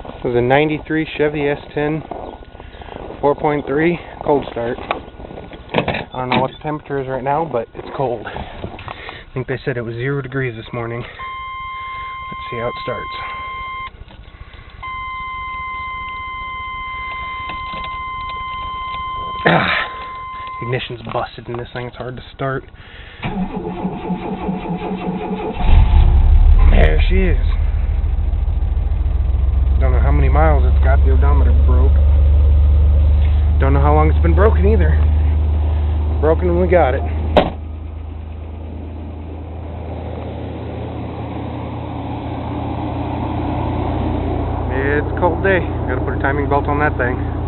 This is a 93 Chevy S10 4.3 cold start. I don't know what the temperature is right now, but it's cold. I think they said it was 0 degrees this morning. Let's see how it starts. Ignition's busted in this thing, it's hard to start. There she is. Don't know how many miles it's got, the odometer broke. Don't know how long it's been broken either. Broken when we got it. It's a cold day. Gotta put a timing belt on that thing.